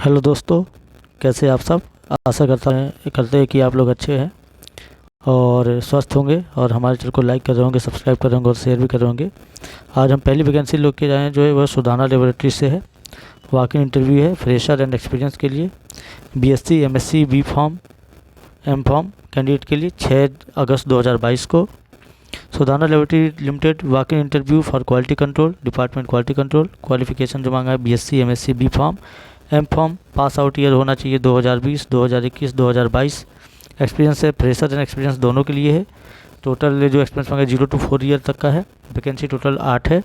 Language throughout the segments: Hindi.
हेलो दोस्तों, कैसे आप सब। आशा करते हैं कि आप लोग अच्छे हैं और स्वस्थ होंगे और हमारे चैनल को लाइक कर रहे होंगे, सब्सक्राइब कर रहे होंगे और शेयर भी कर रहे होंगे। आज हम पहली वैकेंसी लोग के जाएँ जो है वह सुदाना लेबोरेटरी से है। वॉक इन इंटरव्यू है फ्रेशर एंड एक्सपीरियंस के लिए, BSc, MSc, B pharm, M pharm candidate के लिए 6 अगस्त 2022 को। Sudana laboratory limited walk in interview for quality control, department quality control. Qualification जो मांगा है BSc, MSc, B pharm, M pharm. Pass out year होना चाहिए 2020, 2021, 2022। एक्सपीरियंस है फ्रेशर एंड एक्सपीरियंस दोनों के लिए है। टोटल जो एक्सपीरियंस मांगा 0 to 4 ईयर तक का है। वैकेंसी टोटल 8 है।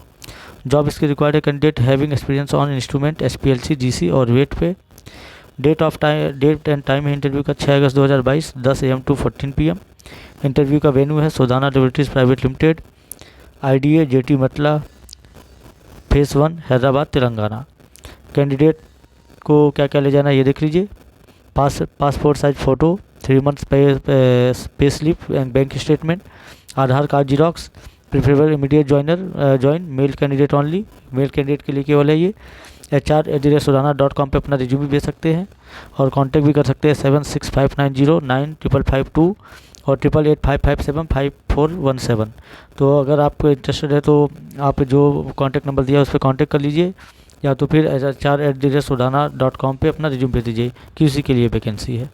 जॉब इसके रिक्वायर्ड है candidate having experience on instrument, HPLC, GC और वेट पे। डेट एंड टाइम है इंटरव्यू का 6 अगस्त 2022, 10 AM to 14 PM। इंटरव्यू का वेन्यू है Sudana laboratories private limited, IDA JT मतला, फेस 1, हैदराबाद, तेलंगाना। कैंडिडेट को क्या क्या ले जाना है ये देख लीजिए। Passport size photo, 3 months pay slip and bank statement, Aadhaar card xerox. Preferable immediate join, male candidate only, male candidate के लिए केवल है ये। HR@sudana.com पे अपना रिज्यूम भी भेज सकते हैं और कांटेक्ट भी कर सकते हैं 7659095552 और 8885575417। तो अगर आपको इंटरेस्टेड है तो आप जो कांटेक्ट नंबर दिया है उस पर कांटेक्ट कर लीजिए, या तो फिर HR@sudana.com पे अपना रिज्यूम भेज दीजिए। QC के लिए वैकेंसी है।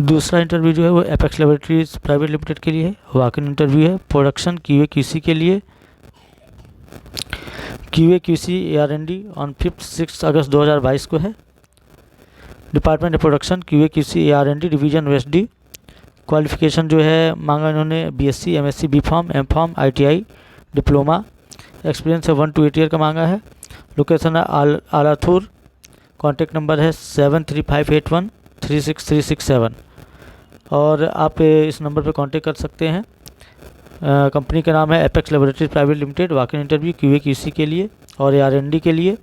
दूसरा इंटरव्यू जो है वो एपेक्स लेबोरेटरीज प्राइवेट लिमिटेड के लिए है। वॉक इन इंटरव्यू है प्रोडक्शन QA QC के लिए, QA QC AR&D ऑन 5 अगस्त 2022 को है। Department production QA QC AR&D division OSD। Qualification जो है मांगा इन्होंने BSc, MSc, B pharm, M pharm, ITI, diploma. Experience है 1 to 8 ईयर का मांगा है। लोकेशन है आलाथूर। कॉन्टैक्ट नंबर है 7358136367 और आप इस नंबर पर कांटेक्ट कर सकते हैं। कंपनी का नाम है Apex laboratories private limited. Walk in interview QA QC के लिए और AR&D के लिए।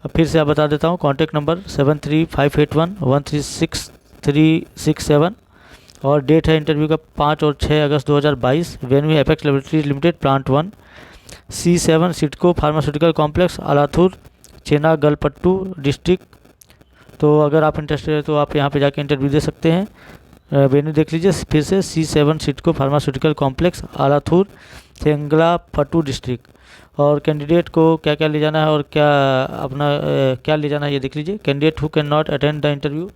फिर से आप बता देता हूँ, कॉन्टैक्ट नंबर 7358136367 और डेट है इंटरव्यू का 5 और 6 अगस्त 2022। वेन्यू है Apex laboratories limited, plant 1, C7 SIDCO pharmaceutical complex, Alathur, Chengalpattu district. तो अगर आप इंटरेस्टेड है तो आप यहाँ पे जाके इंटरव्यू दे सकते हैं। वेन्यू देख लीजिए फिर से, C7 SIDCO pharmaceutical complex, Alathur, Chengalpattu district. और कैंडिडेट को क्या क्या ले जाना है और क्या ले जाना है ये देख लीजिए। Candidate who can not attend the interview,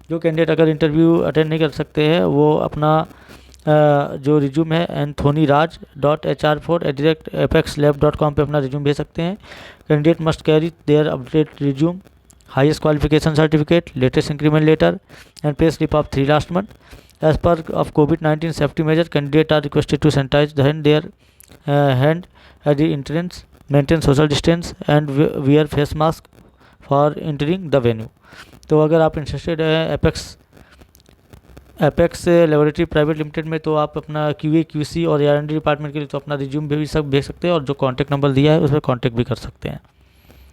जो कैंडिडेट अगर इंटरव्यू अटेंड नहीं कर सकते हैं वो अपना जो रिज्यूम है anthonyraj.hr4@apexlab.com पे अपना रिज्यूम भेज सकते हैं। Candidate must carry their update resume, highest qualification certificate, latest increment letter and pay slip of 3 last month. As per of COVID-19 safety measure, candidates are requested to sanitize their hand at the entrance, maintain social distance and wear face mask for entering the venue. तो अगर आप इंटरेस्टेड हैं एपेक्स लेबोरेटरी प्राइवेट लिमिटेड में तो आप अपना QA QC और AR&D डिपार्टमेंट के लिए तो अपना रिज्यूम भी सब भेज सकते हैं और जो कॉन्टैक्ट नंबर दिया है उस पर कॉन्टैक्ट भी कर सकते हैं।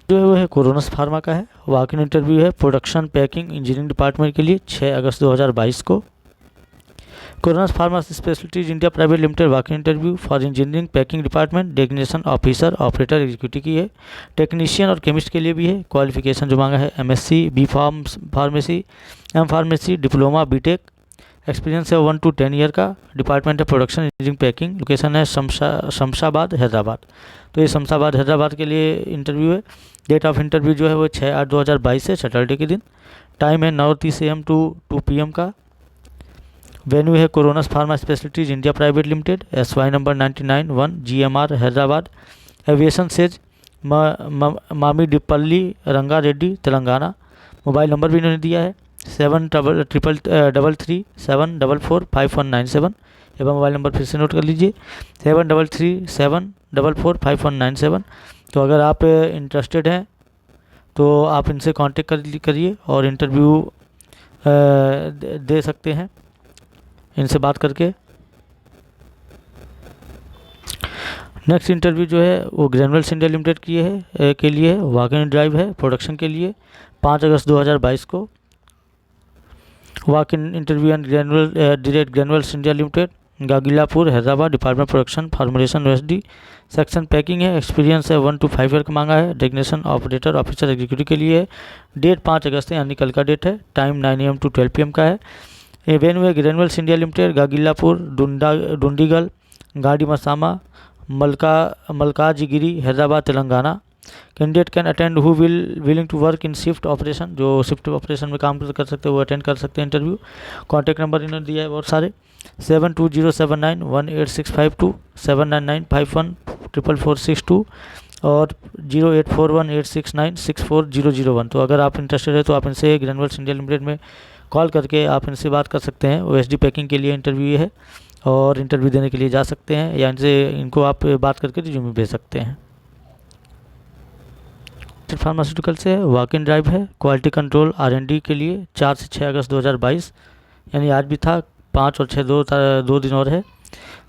जो है वो है कोरोनस फार्मा का है। वॉक इन इंटरव्यू है प्रोडक्शन पैकिंग इंजीनियरिंग डिपार्टमेंट के लिए 6 अगस्त 2022 को। Coronus pharma specialities India private limited walk in interview for engineering packing department, designation officer, operator, executive की है। टेक्नीशियन और केमिस्ट के लिए भी है। क्वालिफिकेशन जो मांगा है MSc, B pharmacy, M pharmacy, diploma, B Tech. Experience है 1 to 10 ईयर का। डिपार्टमेंट है प्रोडक्शन इंजीनियरिंग पैकिंग। लोकेशन है शमशाबाद, हैदराबाद। तो ये शमशाबाद हैदराबाद के लिए इंटरव्यू है। डेट ऑफ इंटरव्यू जो है वो 6/8/2022 है, सैटरडे के दिन। टाइम है 9:30 AM to 2 PM का। वेन्यू है Coronus pharma specialities India private limited, SY number 99-1 GMR Hyderabad. Aviation SEZ Mamidipalli Rangareddy, Telangana. Mobile number भी इन्होंने दिया है 7333744547 एवं मोबाइल नंबर फिर से नोट कर लीजिए 7337445197। तो अगर आप इंटरेस्टेड हैं तो आप इनसे कांटेक्ट करिए और इंटरव्यू दे सकते हैं इनसे बात करके। नेक्स्ट इंटरव्यू जो है वो ग्रैनुअल्स इंडिया लिमिटेड के लिए है। वॉक इन ड्राइव है प्रोडक्शन के लिए 5 अगस्त 2022 को। Walk in interview and Granules India limited Gagillapur Hyderabad, department production formulation OSD, section packing है, एक्सपीरियंस है 1 to 5 ईयर का मांगा है, डेजिग्नेशन ऑपरेटर ऑफिसर एग्जीक्यूटिव के लिए है, डेट 5 अगस्त है यानी कल का डेट है, टाइम 9 AM to 12 PM का है। वेन्यू है Granules India limited, Gagillapur, Dundigal, गाड़ी मसामा, Malkajgiri, Hyderabad, Telangana. Candidate can attend who willing to work in shift operation, जो शिफ्ट ऑपरेशन में काम कर सकते हैं वो अटेंड कर सकते हैं इंटरव्यू। कॉन्टैक्ट नंबर इन्होंने दिया है बहुत सारे, 7207918652, 799514462 और 084186964001। तो अगर आप इंटरेस्टेड है तो आप इनसे ग्रेनुअल्स इंडिया लिमिटेड में कॉल करके आप इनसे बात कर सकते हैं। OSD पैकिंग के लिए इंटरव्यू है और इंटरव्यू देने के लिए जा सकते हैं या इनको आप बात करके रिज्यूमे भेज सकते हैं। फार्मास्यूटिकल से वॉक इन ड्राइव है, क्वालिटी कंट्रोल R&D के लिए 4 से 6 अगस्त 2022 यानी आज भी था, 5 और 6 दो दिन और है।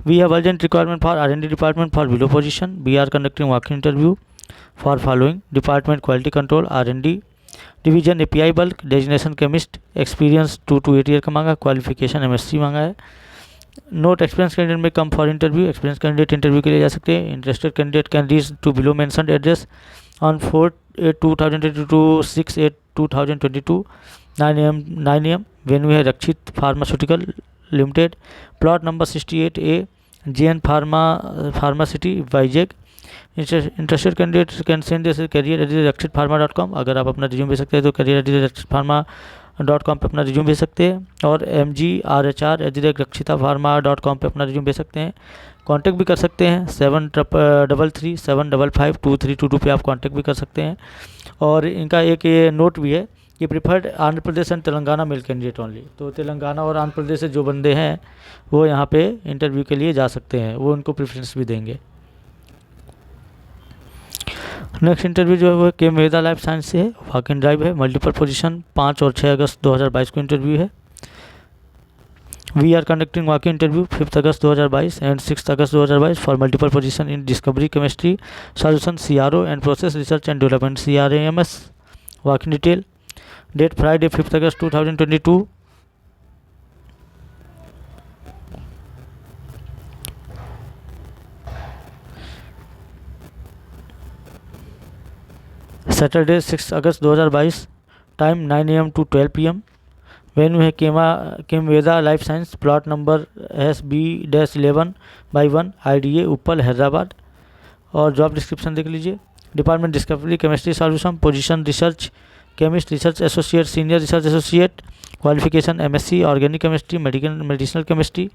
We have urgent requirement for R&D department for below position, we are conducting walk in interview for following department quality control R&D division API bulk, designation chemist, experience 2 to 8 year का मांगा, क्वालिफिकेशन MSc मांगा है। नोट एक्सपीरियंस कैंडिडेट में come for interview, experience candidate interview के लिए जा सकते हैं। Interested candidate can reach to below mentioned address on 4/8/2022, 6/8/2022, 9 AM। Venue है Rakshit pharmaceutical limited, plot number 68A, JN pharma city, Vizag. Interested candidate can send this career@rakshitpharma.com। अगर आप अपना रिज्यूम भेज सकते हैं तो career@rakshitpharma.com पे अपना रिज्यूम भेज सकते हैं और mgrhr@rakshitapharma.com पे अपना रिज्यूम भेज सकते हैं। कांटेक्ट भी कर सकते हैं 7337552322 पे आप कांटेक्ट भी कर सकते हैं। और इनका एक ये नोट भी है कि preferred Andhra Pradesh and Telangana male candidate only, तो तेलंगाना और आंध्र प्रदेश से जो बंदे हैं वो यहाँ पे इंटरव्यू के लिए जा सकते हैं, वो उनको प्रेफरेंस भी देंगे। नेक्स्ट इंटरव्यू जो है वो केम वेदा लाइफ साइंस से है, वॉक इन ड्राइव है, मल्टीपल पोजीशन, 5 और 6 अगस्त 2022 को इंटरव्यू है। We are conducting walk in interview 5 August 2022 and 6 August 2022 for multiple position in discovery chemistry solution CRO and process research and development CRAMS। Walk in detail, date Friday 5 August 2022, Saturday 6 August 2022, time 9 AM to 12 PM। Venue है Chemveda life science, plot number SB-11/1 IDA उपल, हैदराबाद। और जॉब डिस्क्रिप्शन देख लीजिए। Department discovery chemistry solution, position research chemist, research associate, senior research associate, qualification MSc organic chemistry, medicinal chemistry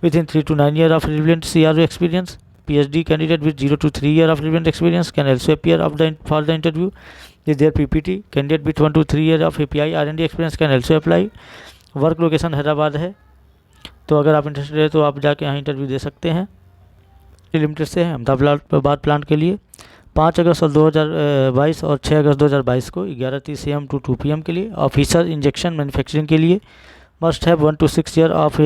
with in 3 to 9 year of relevant CRO experience. PhD candidate with 0 to 3 year of relevant experience can also appear for the interview with their PPT. Candidate with 1 to 3 year of API R&D experience can also apply. Work location Hyderabad है, तो अगर आप इंटरेस्टेड है तो आप जाके यहाँ इंटरव्यू दे सकते हैं। लिमिटेड से है अहमदाबाद प्लांट के लिए 5 अगस्त 2022 और 6 अगस्त 2022 को 11:30 AM to 2 PM के लिए। ऑफिसर इंजेक्शन मैन्युफैक्चरिंग के लिए must have 1 to 6 year of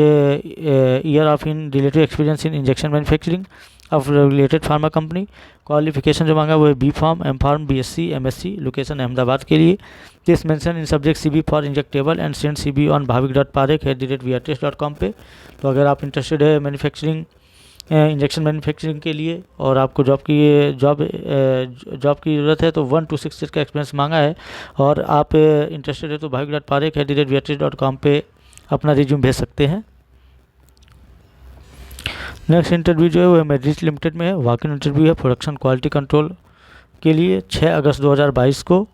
in related experience in injection manufacturing of related pharma company। Qualification जो मांगा वो है B.Pharm, M.Pharm, BSc, MSc। Location Ahmedabad के लिए। This mention in subject CV for injectable and send CV on bhavik.parekh@vrtest.com पे। तो अगर आप इंटरेस्टेड है मैन्युफैक्चरिंग इंजेक्शन मैन्युफैक्चरिंग के लिए और आपको जॉब की ज़रूरत है तो 1 to 6 ईयर का एक्सपीरियंस मांगा है और आप इंटरेस्टेड है तो bhavik.parekh@vrtest.com पे अपना रिज्यूम भेज सकते हैं। नेक्स्ट इंटरव्यू जो है वो मेडिस लिमिटेड में है, वॉक इन इंटरव्यू है, प्रोडक्शन क्वालिटी कंट्रोल के लिए 6 अगस्त 2022 को।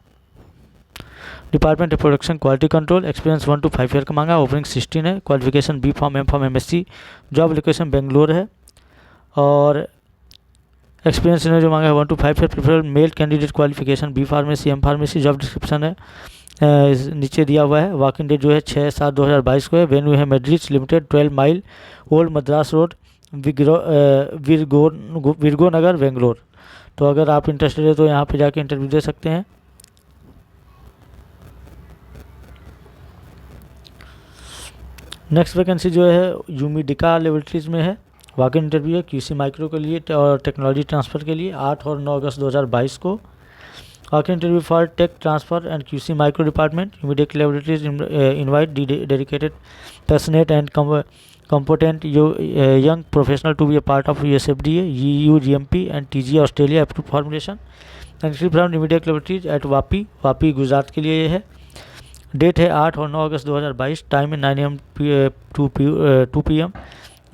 Department of production quality control, experience 1 to 5 year का मांगा, ओपनिंग 16 है, qualification B.Pharm, M.Pharm, MSc। Job location Bangalore है और एक्सपीरियंस इन्होंने जो मांगा है 1 to 5 year, preferable male candidate, qualification B pharmacy, M pharmacy. Job description है नीचे दिया हुआ है। वॉक इन डेट जो है 6/7/2022 को है। वेन्यू है Medrich limited, 12 mile old Madras road, Virgo Nagar, Bangalore. तो अगर आप इंटरेस्टेड है तो यहाँ पे जाके इंटरव्यू दे सकते हैं। नेक्स्ट वैकेंसी जो है यूमिडिका लेबोरेटरीज में है, वॉक इन इंटरव्यू है QC माइक्रो के लिए और टेक्नोलॉजी ट्रांसफ़र के लिए 8 और 9 अगस्त 2022 को। Walk in interview for tech transfer and QC micro department, Umedica laboratories invite dedicated passionate and competent young professional to be a part of USFDA, EU GMP and TGA Australia approved formulation. Entry from immediate laboratories at Vapi Gujarat के लिए ये है। डेट है 8 और 9 अगस्त 2022। टाइम है 9 AM 2 PM।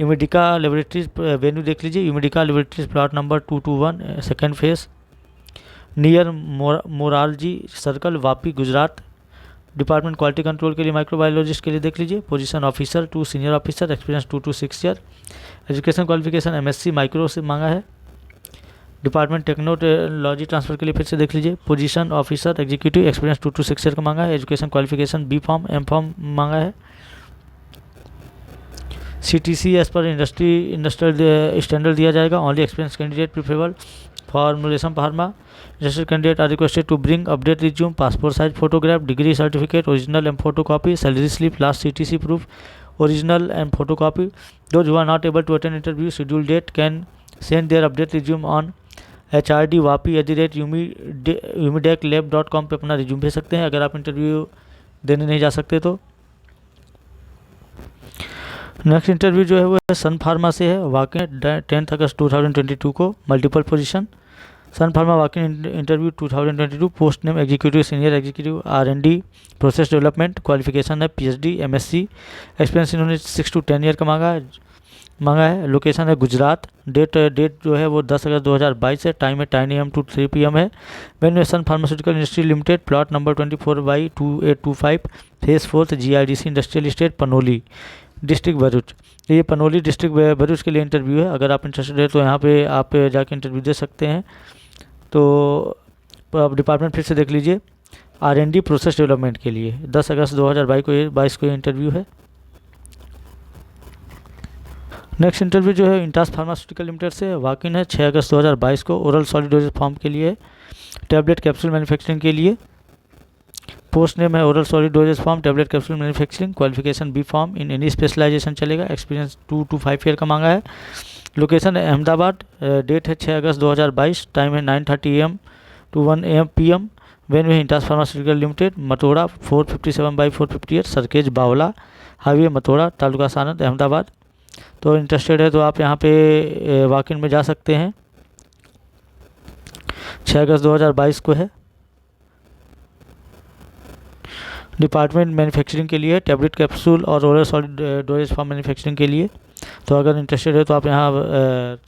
Umedica laboratories venue देख लीजिए, Umedica laboratories plot number 221 second phase near Morarji circle Vapi Gujarat. Department quality control के लिए माइक्रोबायोलॉजिस्ट के लिए देख लीजिए, position officer to senior officer, experience 2 to 6 year, education qualification MSc micro से मांगा है। डिपार्टमेंट टेक्नोलॉजी ट्रांसफर के लिए फिर से देख लीजिए, position officer executive, experience 2 to 6 year का मांगा है। Education qualification B Pharm M Pharm मांगा है। CTC as per industrial standard दिया जाएगा। Only experience candidate preferable formulation pharma. Industrial candidate are requested to bring update resume, passport size photograph, degree certificate original and photo copy, salary slip, last CTC proof original and photo copy. Those who are not able to attend interview schedule date can send their update resume on hrd.wapi@umideclab.com पे अपना रिज्यूम भेज सकते हैं अगर आप इंटरव्यू देने नहीं जा सकते तो। नेक्स्ट इंटरव्यू जो है वो सन फार्मा से है, वाकई 10 अगस्त 2022 को। मल्टीपल पोजीशन सन फार्मा वाकई interview 2022। Post name executive, senior executive, R&D process development. Qualification है PhD MSc। एक्सपीरियंस इन्होंने 6 to 10 ईयर का मांगा है। लोकेशन है गुजरात। डेट जो है वो 10 अगस्त 2022 है। टाइम है 10 AM to 3 PM है। Venue Sun pharmaceutical industry limited, plot number 24/2825 phase 4 GIDC industrial estate Panoli, district Bharuch. ये पनोली डिस्ट्रिक्ट भरूच के लिए इंटरव्यू है। अगर आप इंटरेस्टेड है तो यहाँ पे आप जाके इंटरव्यू दे सकते हैं। तो आप डिपार्टमेंट फिर से देख लीजिए, R&D प्रोसेस डेवलपमेंट के लिए 10 अगस्त 2022 को ये इंटरव्यू है। नेक्स्ट इंटरव्यू जो है इंटास फार्मास्यूटिकल लिमिटेड से वाकिन है 6 अगस्त 2022 को। ओरल सॉलिड डोजेज फॉर्म के लिए, टैबलेट कैप्सूल मैन्युफैक्चरिंग के लिए। पोस्ट नेम है oral solid dosage form, tablet capsule manufacturing. Qualification B Pharm in any specialization चलेगा। एक्सपीरियंस 2 to 5 ईयर का मांगा है। लोकेशन है अहमदाबाद। डेट है 6 अगस्त 2022। टाइम है 9:30 AM to 1 PM। वेन्यू है इंटास फार्मास्यूटिकल लिमिटेड, मथुरा 457/458 सरकेज बावला हाईवे मथुरा, तालुका सानंद, अहमदाबाद। तो इंटरेस्टेड है तो आप यहाँ पे वॉक-इन में जा सकते हैं। 6 अगस्त 2022 को है। डिपार्टमेंट मैन्युफैक्चरिंग के लिए, टैबलेट कैप्सूल और oral solid dosage form manufacturing के लिए। तो अगर इंटरेस्टेड है तो आप यहाँ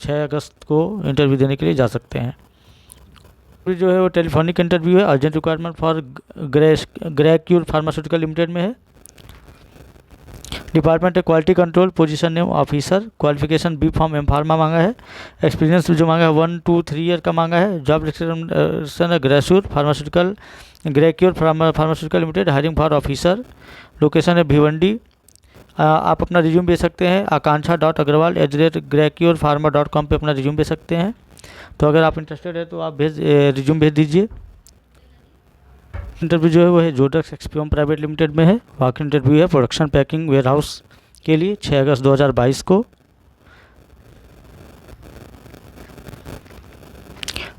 6 अगस्त को इंटरव्यू देने के लिए जा सकते हैं। जो है वो टेलीफोनिक इंटरव्यू है। Urgent requirement for Gracure pharmaceutical limited में है। डिपार्टमेंट है quality control, position name officer. Qualification B Pharm M Pharma मांगा है। एक्सपीरियंस जो मांगा है 1 to 3 ईयर का मांगा है। जॉब डिस्क्रिप्शन है Gracure pharmaceutical limited, hiring for officer. Location है भिवंडी। आप अपना रिज्यूम भेज सकते हैं akanksha.agrawal@grecurefarma.com पे अपना रिज्यूम भेज सकते हैं। तो अगर आप इंटरेस्टेड है तो आप रिज्यूम भेज दीजिए। इंटरव्यू जो है वो है जोडक्स XPOM प्राइवेट लिमिटेड में है। वाक इंटरव्यू है प्रोडक्शन पैकिंग वेयरहाउस के लिए 6 अगस्त 2022 को।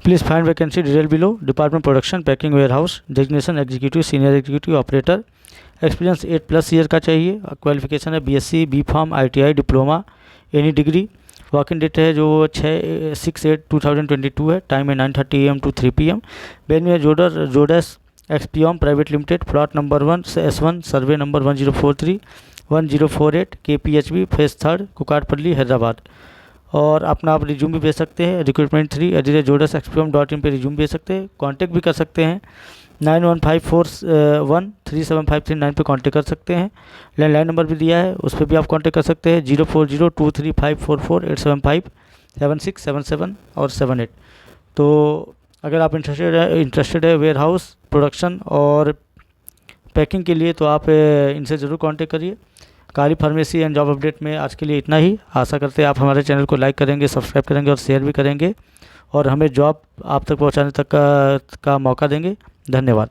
Please find vacancy detail below. Department production packing warehouse, designation executive, senior executive, operator. Experience 8+ year का चाहिए। क्वालिफिकेशन है BSc B Pharm ITI diploma any degree. Walk in date है जो 6/8/2022 है। टाइम है 9:30 AM to 3 PM। वेन्यू है Jodas XPOM private limited, plot number 1 S1 survey number 1048 KPHB phase 3 Kukatpally Hyderabad. और अपना आप रिज्यूम भी भेज सकते हैं। रिक्रूटमेंट 3@jodasxpom.in पे रिज्यूम भेज सकते हैं। कांटेक्ट भी कर सकते हैं 9154137539 पे कांटेक्ट कर सकते हैं। लैंडलाइन नंबर भी दिया है, उस पर भी आप कांटेक्ट कर सकते हैं 04023544 76 77 और 78। तो अगर आप इंटरेस्टेड है वेयर हाउस प्रोडक्शन और पैकिंग के लिए तो आप इनसे ज़रूर कांटेक्ट करिए। कारी फार्मेसी एंड जॉब अपडेट में आज के लिए इतना ही। आशा करते हैं आप हमारे चैनल को लाइक करेंगे, सब्सक्राइब करेंगे और शेयर भी करेंगे और हमें जॉब आप तक पहुंचाने तक का मौका देंगे। धन्यवाद।